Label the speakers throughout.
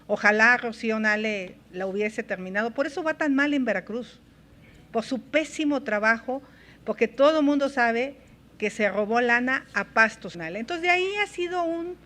Speaker 1: Ojalá Rocío Nale la hubiese terminado. Por eso va tan mal en Veracruz, por su pésimo trabajo, porque todo el mundo sabe que se robó lana a pastos. Entonces de ahí ha sido un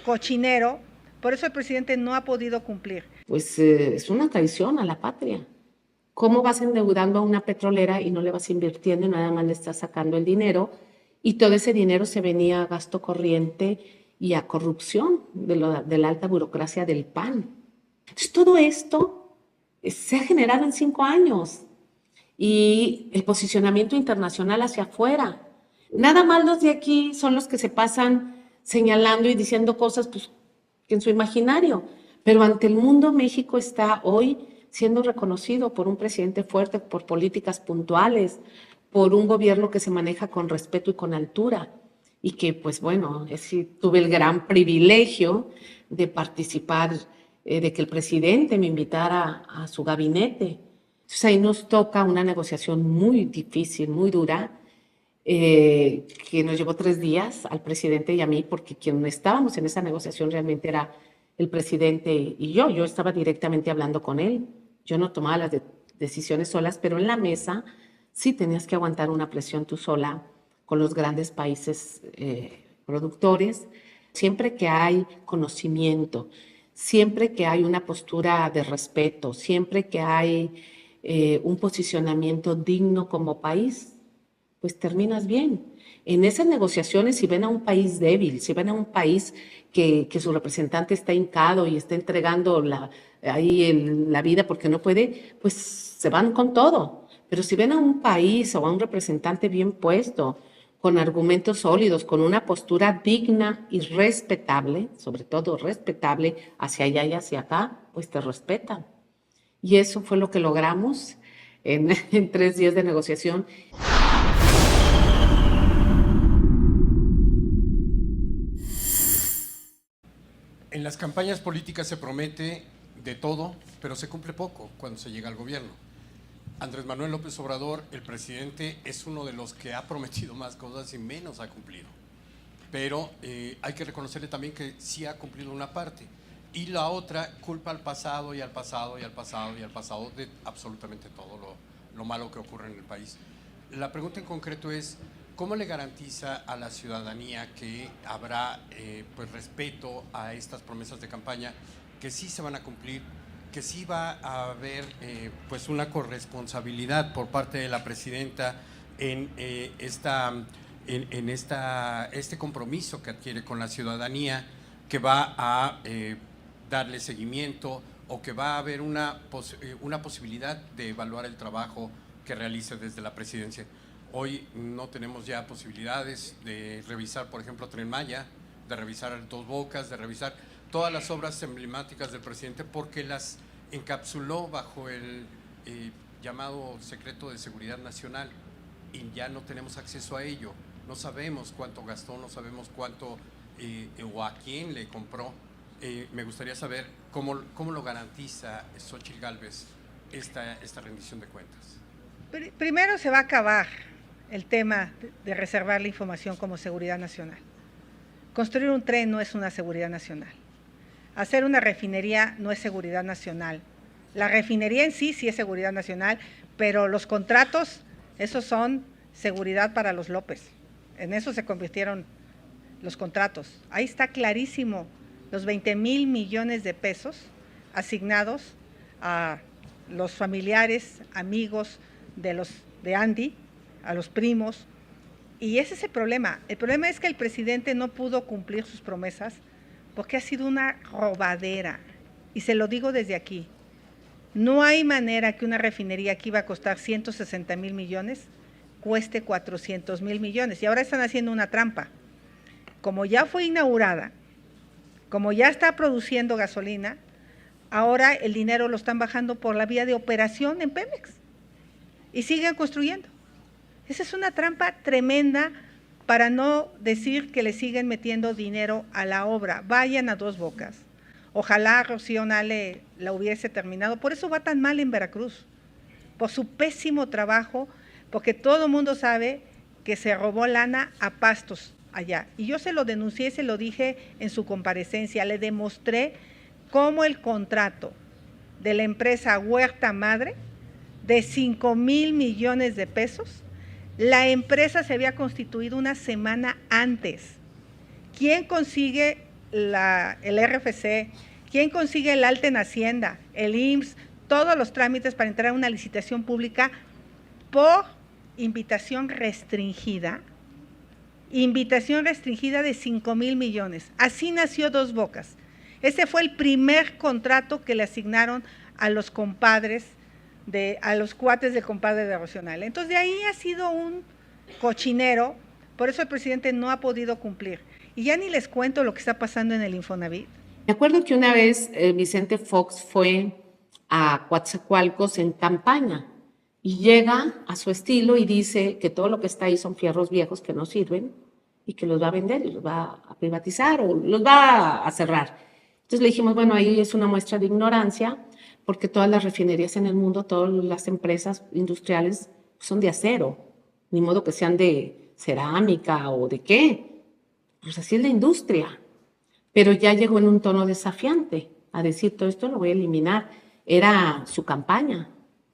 Speaker 1: cochinero, por eso el presidente no ha podido cumplir.
Speaker 2: Pues es una traición a la patria. ¿Cómo vas endeudando a una petrolera y no le vas invirtiendo y nada más le estás sacando el dinero? Y todo ese dinero se venía a gasto corriente y a corrupción de la alta burocracia del PAN. Entonces, todo esto se ha generado en 5 años. Y el posicionamiento internacional hacia afuera. Nada más los de aquí son los que se pasan señalando y diciendo cosas pues, en su imaginario. Pero ante el mundo, México está hoy siendo reconocido por un presidente fuerte, por políticas puntuales, por un gobierno que se maneja con respeto y con altura. Y que, pues bueno, tuve el gran privilegio de participar, de que el presidente me invitara a su gabinete. Entonces ahí nos toca una negociación muy difícil, muy dura, que nos llevó 3 días al presidente y a mí, porque quien estábamos en esa negociación realmente era el presidente y yo. Yo estaba directamente hablando con él. Yo no tomaba las decisiones solas, pero en la mesa sí tenías que aguantar una presión tú sola con los grandes países productores. Siempre que hay conocimiento, siempre que hay una postura de respeto, siempre que hay un posicionamiento digno como país, pues terminas bien. En esas negociaciones, si ven a un país débil, si ven a un país que su representante está hincado y está entregando la vida porque no puede, pues se van con todo. Pero si ven a un país o a un representante bien puesto, con argumentos sólidos, con una postura digna y respetable, sobre todo respetable hacia allá y hacia acá, pues te respetan. Y eso fue lo que logramos en 3 días de negociación.
Speaker 3: En las campañas políticas se promete de todo, pero se cumple poco cuando se llega al gobierno. Andrés Manuel López Obrador, el presidente, es uno de los que ha prometido más cosas y menos ha cumplido. Pero hay que reconocerle también que sí ha cumplido una parte. Y la otra culpa al pasado y al pasado y al pasado y al pasado de absolutamente todo lo malo que ocurre en el país. La pregunta en concreto es, ¿cómo le garantiza a la ciudadanía que habrá pues respeto a estas promesas de campaña, que sí se van a cumplir, que sí va a haber pues una corresponsabilidad por parte de la presidenta en este compromiso que adquiere con la ciudadanía, que va a darle seguimiento o que va a haber una posibilidad de evaluar el trabajo que realice desde la presidencia? Hoy no tenemos ya posibilidades de revisar, por ejemplo, Tren Maya, de revisar Dos Bocas, de revisar todas las obras emblemáticas del presidente porque las encapsuló bajo el llamado secreto de seguridad nacional y ya no tenemos acceso a ello. No sabemos cuánto gastó, no sabemos cuánto o a quién le compró. Me gustaría saber cómo lo garantiza Xóchitl Gálvez esta rendición de cuentas.
Speaker 1: Primero se va a acabar el tema de reservar la información como seguridad nacional. Construir un tren no es una seguridad nacional. Hacer una refinería no es seguridad nacional. La refinería en sí es seguridad nacional, pero los contratos, esos son seguridad para los López. En eso se convirtieron los contratos. Ahí está clarísimo los 20,000 millones de pesos asignados a los familiares, amigos de Andy, a los primos, y ese es el problema. El problema es que el presidente no pudo cumplir sus promesas porque ha sido una robadera, y se lo digo desde aquí. No hay manera que una refinería que iba a costar 160,000 millones cueste 400,000 millones, y ahora están haciendo una trampa. Como ya fue inaugurada, como ya está produciendo gasolina, ahora el dinero lo están bajando por la vía de operación en Pemex, y siguen construyendo. Esa es una trampa tremenda para no decir que le siguen metiendo dinero a la obra. Vayan a Dos Bocas. Ojalá Rocío Nale la hubiese terminado. Por eso va tan mal en Veracruz, por su pésimo trabajo, porque todo el mundo sabe que se robó lana a pastos allá. Y yo se lo denuncié, se lo dije en su comparecencia, le demostré cómo el contrato de la empresa Huerta Madre de 5,000 millones de pesos, la empresa se había constituido una semana antes. ¿Quién consigue el RFC? ¿Quién consigue el alta en Hacienda, el IMSS, todos los trámites para entrar a una licitación pública por invitación restringida? Invitación restringida de 5,000 millones. Así nació Dos Bocas. Ese fue el primer contrato que le asignaron a los compadres, a los cuates del compadre de Racional. Entonces, de ahí ha sido un cochinero, por eso el presidente no ha podido cumplir. Y ya ni les cuento lo que está pasando en el Infonavit.
Speaker 2: Me acuerdo que una vez Vicente Fox fue a Coatzacoalcos en campaña y llega a su estilo y dice que todo lo que está ahí son fierros viejos que no sirven y que los va a vender y los va a privatizar o los va a cerrar. Entonces le dijimos, bueno, ahí es una muestra de ignorancia porque todas las refinerías en el mundo, todas las empresas industriales son de acero, ni modo que sean de cerámica o de qué. Pues así es la industria. Pero ya llegó en un tono desafiante a decir, todo esto lo voy a eliminar. Era su campaña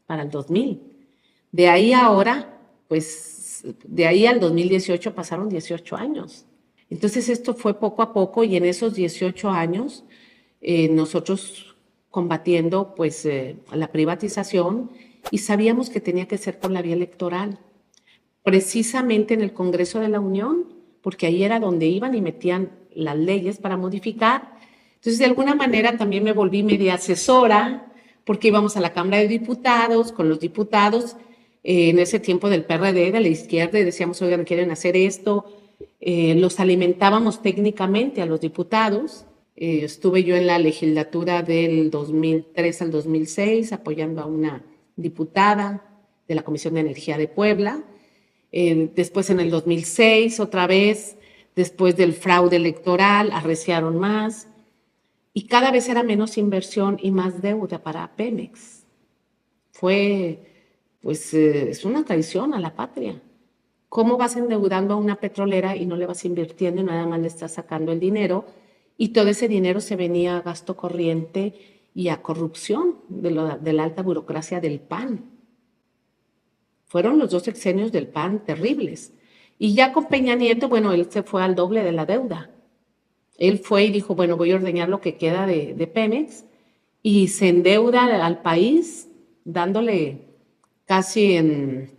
Speaker 2: para el 2000. De ahí ahora, pues, de ahí al 2018 pasaron 18 años. Entonces esto fue poco a poco y en esos 18 años nosotros combatiendo pues la privatización y sabíamos que tenía que ser por la vía electoral. Precisamente en el Congreso de la Unión, porque ahí era donde iban y metían las leyes para modificar. Entonces, de alguna manera también me volví media asesora, porque íbamos a la Cámara de Diputados, con los diputados, en ese tiempo del PRD, de la izquierda, y decíamos, oigan, quieren hacer esto. Los alimentábamos técnicamente a los diputados. Estuve yo en la legislatura del 2003 al 2006, apoyando a una diputada de la Comisión de Energía de Puebla. Después en el 2006 otra vez, después del fraude electoral, arreciaron más y cada vez era menos inversión y más deuda para Pemex. Es una traición a la patria. ¿Cómo vas endeudando a una petrolera y no le vas invirtiendo y nada más le estás sacando el dinero? Y todo ese dinero se venía a gasto corriente y a corrupción de la alta burocracia del PAN. Fueron los 2 sexenios del PAN terribles. Y ya con Peña Nieto, bueno, él se fue al doble de la deuda. Él fue y dijo, bueno, voy a ordeñar lo que queda de Pemex y se endeuda al país dándole casi en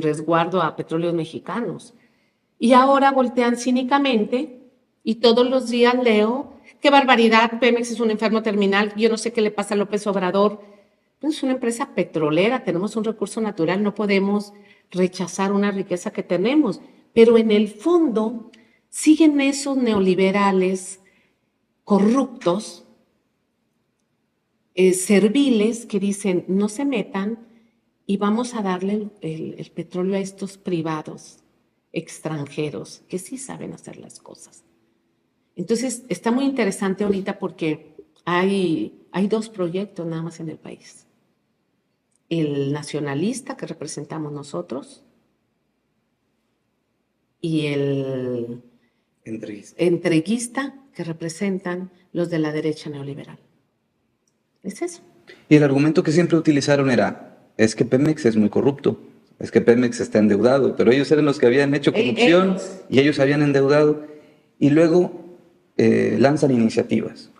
Speaker 2: resguardo a petróleos mexicanos. Y ahora voltean cínicamente y todos los días leo, qué barbaridad, Pemex es un enfermo terminal, yo no sé qué le pasa a López Obrador. Es una empresa petrolera, tenemos un recurso natural, no podemos rechazar una riqueza que tenemos, pero en el fondo siguen esos neoliberales corruptos, serviles, que dicen no se metan y vamos a darle el petróleo a estos privados extranjeros que sí saben hacer las cosas. Entonces está muy interesante ahorita porque hay 2 proyectos nada más en el país. El nacionalista que representamos nosotros y el entreguista que representan los de la derecha neoliberal. Es eso.
Speaker 4: Y el argumento que siempre utilizaron era, es que Pemex es muy corrupto, es que Pemex está endeudado, pero ellos eran los que habían hecho corrupción y ellos habían endeudado. Y luego lanzan iniciativas,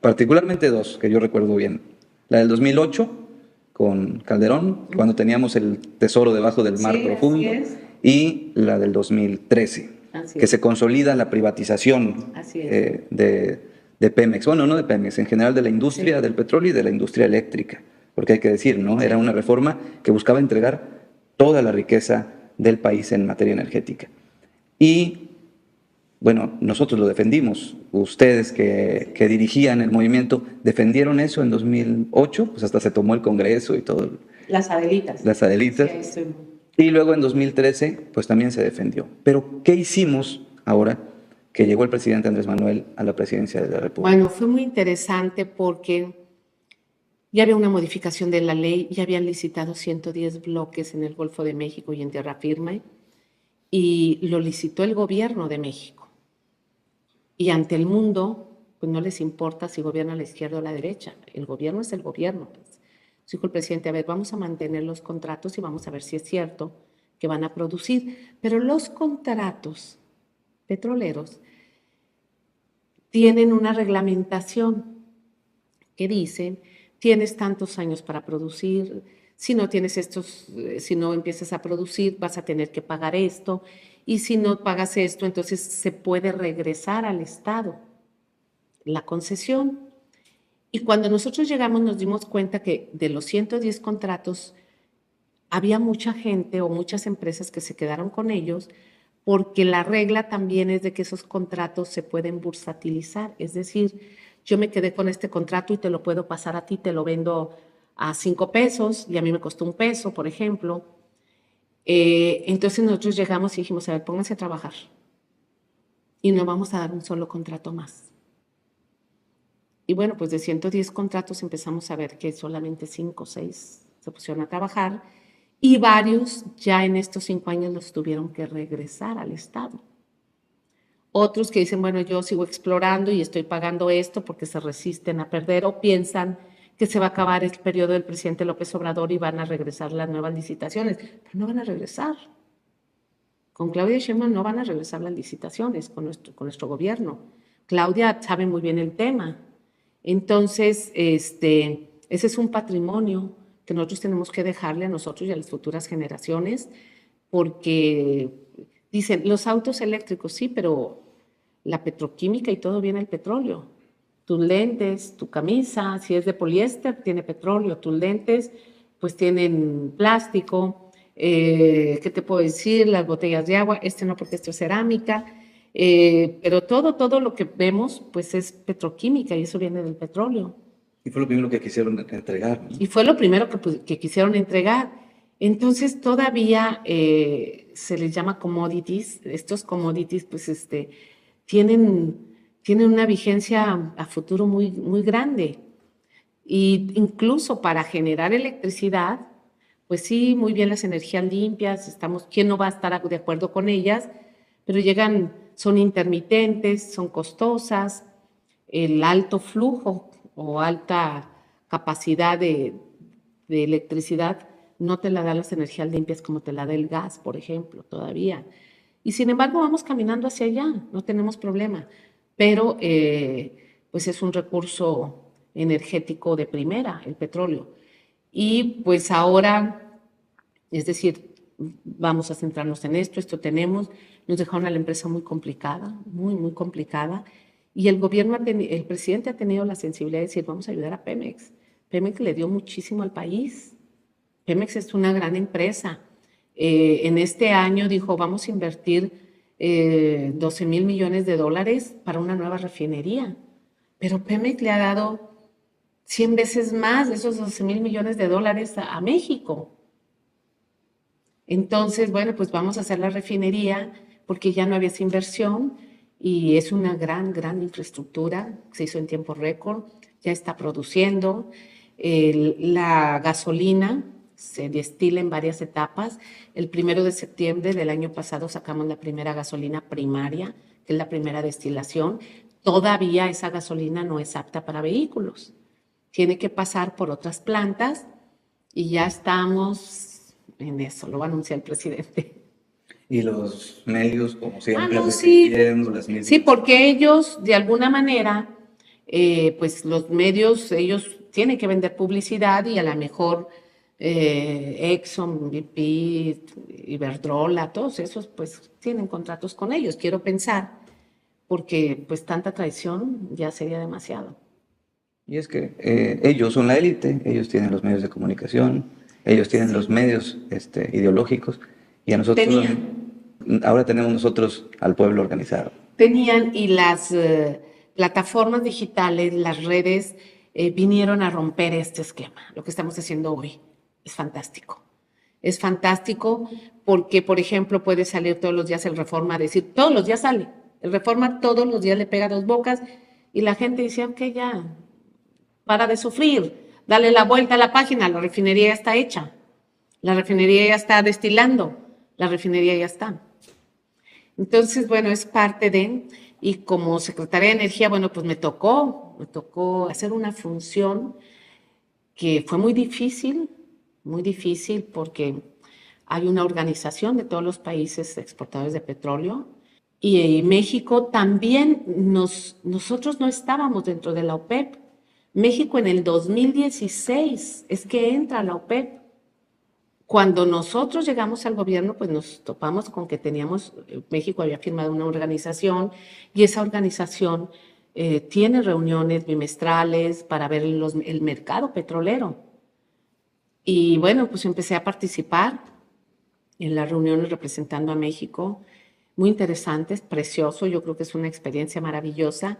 Speaker 4: particularmente 2, que yo recuerdo bien. La del 2008, con Calderón, cuando teníamos el tesoro debajo del mar profundo, y la del 2013, que se consolida la privatización de Pemex. Bueno, no de Pemex, en general de la industria del petróleo y de la industria eléctrica, porque hay que decir, ¿no? Era una reforma que buscaba entregar toda la riqueza del país en materia energética. Y bueno, nosotros lo defendimos. Ustedes que dirigían el movimiento, ¿defendieron eso en 2008? Pues hasta se tomó el Congreso y todo.
Speaker 2: Las Adelitas.
Speaker 4: Las Adelitas. Sí. Y luego en 2013, pues también se defendió. Pero, ¿qué hicimos ahora que llegó el presidente Andrés Manuel a la presidencia de la República?
Speaker 2: Bueno, fue muy interesante porque ya había una modificación de la ley, ya habían licitado 110 bloques en el Golfo de México y en tierra firme, y lo licitó el gobierno de México. Y ante el mundo pues no les importa si gobierna la izquierda o la derecha. El gobierno es el gobierno. Pues. Dijo el presidente, a ver, vamos a mantener los contratos y vamos a ver si es cierto que van a producir. Pero los contratos petroleros tienen una reglamentación que dice, tienes tantos años para producir, si no tienes si no empiezas a producir, vas a tener que pagar esto, y si no pagas esto, entonces se puede regresar al Estado la concesión. Y cuando nosotros llegamos nos dimos cuenta que de los 110 contratos había mucha gente o muchas empresas que se quedaron con ellos porque la regla también es de que esos contratos se pueden bursatilizar, es decir, yo me quedé con este contrato y te lo puedo pasar a ti, te lo vendo a 5 pesos y a mí me costó 1 peso, por ejemplo. Entonces nosotros llegamos y dijimos, a ver, pónganse a trabajar y no vamos a dar un solo contrato más. Y bueno, pues de 110 contratos empezamos a ver que solamente 5 o 6 se pusieron a trabajar y varios ya en estos 5 años los tuvieron que regresar al Estado. Otros que dicen, bueno, yo sigo explorando y estoy pagando esto porque se resisten a perder o piensan que se va a acabar el periodo del presidente López Obrador y van a regresar las nuevas licitaciones. Pero no van a regresar. Con Claudia Sheinbaum no van a regresar las licitaciones con nuestro gobierno. Claudia sabe muy bien el tema. Entonces, ese es un patrimonio que nosotros tenemos que dejarle a nosotros y a las futuras generaciones, porque dicen, los autos eléctricos, sí, pero la petroquímica y todo viene del petróleo. Tus lentes, tu camisa, si es de poliéster, tiene petróleo. Tus lentes, pues tienen plástico. ¿Qué te puedo decir? Las botellas de agua, no, porque esto es cerámica. Pero todo lo que vemos, pues es petroquímica y eso viene del petróleo.
Speaker 4: Y fue lo primero que quisieron entregar, ¿no?
Speaker 2: Y fue lo primero que quisieron entregar. Entonces todavía se les llama commodities. Estos commodities pues tienen una vigencia a futuro muy, muy grande. Y incluso para generar electricidad, pues sí, muy bien las energías limpias, ¿quién no va a estar de acuerdo con ellas? Pero son intermitentes, son costosas, el alto flujo o alta capacidad de electricidad no te la da las energías limpias como te la da el gas, por ejemplo, todavía. Y sin embargo vamos caminando hacia allá, no tenemos problema, pero pues es un recurso energético de primera, el petróleo. Y pues ahora, es decir, vamos a centrarnos en esto tenemos, nos dejaron a la empresa muy complicada, muy, muy complicada, y el presidente ha tenido la sensibilidad de decir, vamos a ayudar a Pemex. Pemex le dio muchísimo al país. Pemex es una gran empresa. En este año dijo, vamos a invertir 12,000 millones de dólares para una nueva refinería. Pero Pemex le ha dado 100 veces más de esos 12,000 millones de dólares a México. Entonces, bueno, pues vamos a hacer la refinería porque ya no había esa inversión y es una gran, gran infraestructura. Se hizo en tiempo récord, ya está produciendo. La gasolina se destila en varias etapas. El 1 de septiembre del año pasado sacamos la primera gasolina primaria, que es la primera destilación. Todavía esa gasolina no es apta para vehículos. Tiene que pasar por otras plantas y ya estamos en eso, lo va a anunciar el presidente.
Speaker 4: Y los medios, como siempre,
Speaker 2: Sí.
Speaker 4: las mismas.
Speaker 2: Sí, porque ellos, de alguna manera, pues los medios, ellos tienen que vender publicidad y a lo mejor Exxon, BP, Iberdrola, todos esos, pues tienen contratos con ellos, quiero pensar, porque pues tanta traición ya sería demasiado.
Speaker 4: Y es que ellos son la élite, ellos tienen los medios de comunicación, ellos tienen los medios ideológicos, y a nosotros ahora tenemos nosotros al pueblo organizado.
Speaker 2: Tenían, y las plataformas digitales, las redes, vinieron a romper este esquema. Lo que estamos haciendo hoy es fantástico. Es fantástico porque, por ejemplo, puede salir todos los días el Reforma a decir, todos los días sale. El Reforma todos los días le pega 2 bocas y la gente dice, ok, ya, para de sufrir, dale la vuelta a la página, la refinería ya está hecha, la refinería ya está destilando, la refinería ya está. Entonces, bueno, es parte de... Y como secretaria de Energía, bueno, pues me tocó hacer una función que fue muy difícil porque hay una organización de todos los países exportadores de petróleo y México también, nosotros no estábamos dentro de la OPEP. México en el 2016 es que entra a la OPEP. Cuando nosotros llegamos al gobierno, pues nos topamos con que México había firmado una organización y esa organización tiene reuniones bimestrales para ver el mercado petrolero. Y bueno, pues empecé a participar en las reuniones representando a México, muy interesantes, precioso, yo creo que es una experiencia maravillosa.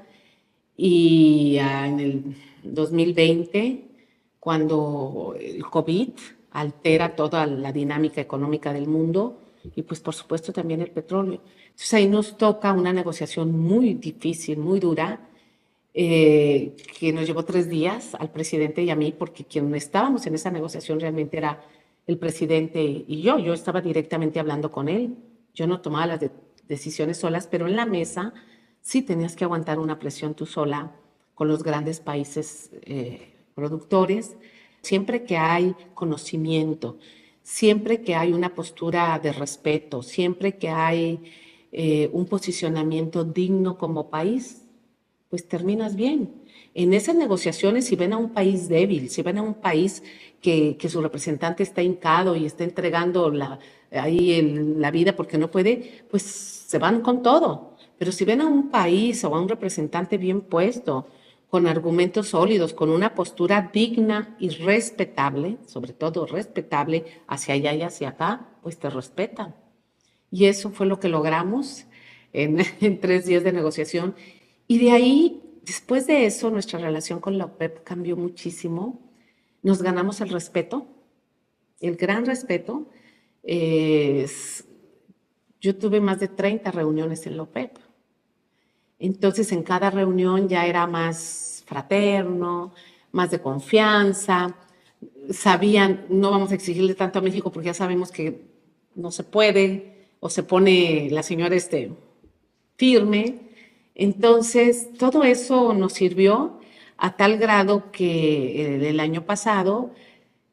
Speaker 2: Y en el 2020, cuando el COVID altera toda la dinámica económica del mundo y pues por supuesto también el petróleo. Entonces ahí nos toca una negociación muy difícil, muy dura, que nos llevó 3 días al presidente y a mí, porque quien estábamos en esa negociación realmente era el presidente y yo estaba directamente hablando con él. Yo no tomaba las decisiones solas, pero en la mesa sí tenías que aguantar una presión tú sola con los grandes países productores. Siempre que hay conocimiento, siempre que hay una postura de respeto, siempre que hay un posicionamiento digno como país, pues terminas bien. En esas negociaciones, si ven a un país débil, si ven a un país que su representante está hincado y está entregando la vida porque no puede, pues se van con todo. Pero si ven a un país o a un representante bien puesto, con argumentos sólidos, con una postura digna y respetable, sobre todo respetable hacia allá y hacia acá, pues te respetan. Y eso fue lo que logramos en 3 días de negociación. Y de ahí, después de eso, nuestra relación con la OPEP cambió muchísimo. Nos ganamos el respeto, el gran respeto. Yo tuve más de 30 reuniones en la OPEP. Entonces, en cada reunión ya era más fraterno, más de confianza. Sabían, no vamos a exigirle tanto a México porque ya sabemos que no se puede, o se pone la señora firme. Entonces, todo eso nos sirvió a tal grado que el año pasado,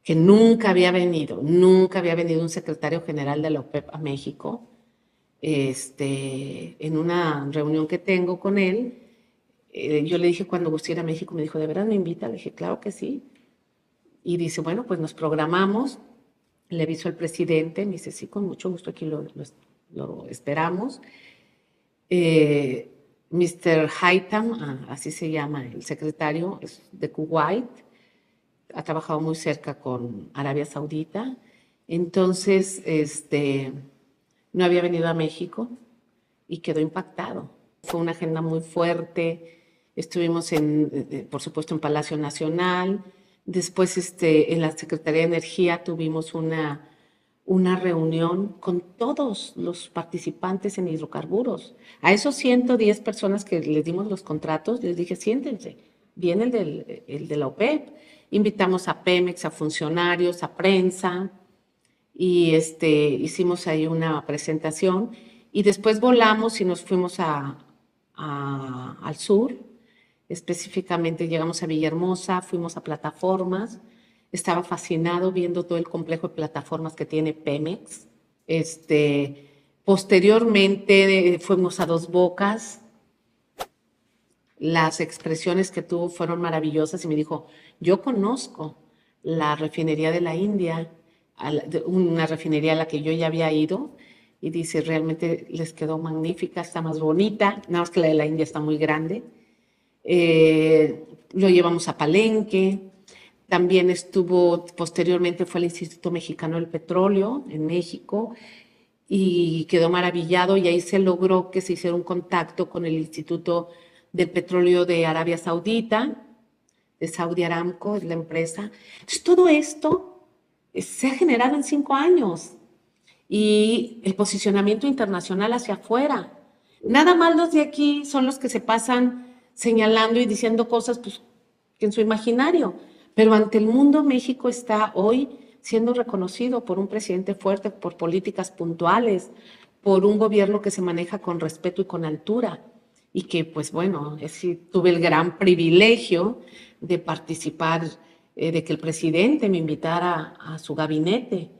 Speaker 2: que nunca había venido un secretario general de la OPEP a México, en una reunión que tengo con él, yo le dije cuando guste ir a México, me dijo, ¿de verdad me invita? Le dije, claro que sí. Y dice, bueno, pues nos programamos, le aviso al presidente, me dice, sí, con mucho gusto aquí lo esperamos. Mr. Haytham, así se llama el secretario, es de Kuwait, ha trabajado muy cerca con Arabia Saudita, entonces, no había venido a México y quedó impactado. Fue una agenda muy fuerte. Estuvimos, por supuesto, en Palacio Nacional. Después, en la Secretaría de Energía tuvimos una reunión con todos los participantes en hidrocarburos. A esos 110 personas que les dimos los contratos, les dije, siéntense, viene el de la OPEP. Invitamos a Pemex, a funcionarios, a prensa, y hicimos ahí una presentación y después volamos y nos fuimos al sur, específicamente llegamos a Villahermosa, fuimos a plataformas, estaba fascinado viendo todo el complejo de plataformas que tiene Pemex. Posteriormente fuimos a Dos Bocas, las expresiones que tuvo fueron maravillosas y me dijo, yo conozco la refinería de la India, una refinería a la que yo ya había ido, y dice, realmente les quedó magnífica, está más bonita, nada más que la de la India está muy grande. Lo llevamos a Palenque, también posteriormente fue al Instituto Mexicano del Petróleo en México, y quedó maravillado, y ahí se logró que se hiciera un contacto con el Instituto del Petróleo de Arabia Saudita, de Saudi Aramco, es la empresa. Entonces, todo esto se ha generado en 5 años y el posicionamiento internacional hacia afuera. Nada más los de aquí son los que se pasan señalando y diciendo cosas pues, en su imaginario, pero ante el mundo México está hoy siendo reconocido por un presidente fuerte, por políticas puntuales, por un gobierno que se maneja con respeto y con altura. y que pues bueno, tuve el gran privilegio de participar, de que el presidente me invitara a su gabinete